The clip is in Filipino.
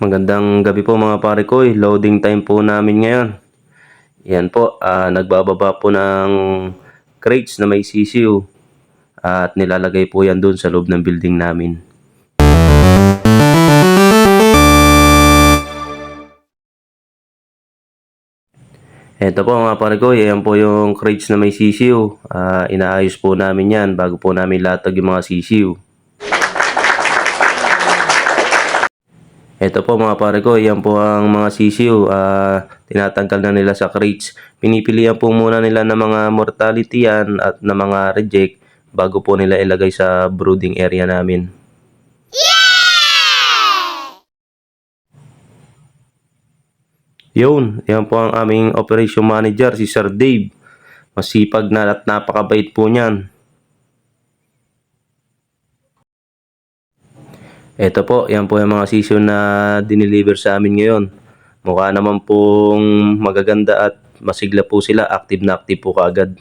Magandang gabi po mga pare ko. Loading time po namin ngayon. Yan po, nagbababa po ng crates na may sisiw at nilalagay po yan dun sa loob ng building namin. Ito po mga pare ko, yan po yung crates na may sisiw. Inaayos po namin yan bago po namin latag yung mga sisiw. Ito po mga pare ko, yan po ang mga sisiw. Tinatanggal na nila sa crates. Pinipilian po muna nila ng mga mortality yan at ng mga reject bago po nila ilagay sa brooding area namin. Yun, yan po ang aming operation manager, si Sir Dave. Masipag na at napakabait po niyan. Ito po, yan po yung mga sisiw na dineliver sa amin ngayon. Mukha naman pong magaganda at masigla po sila, active na active po kaagad.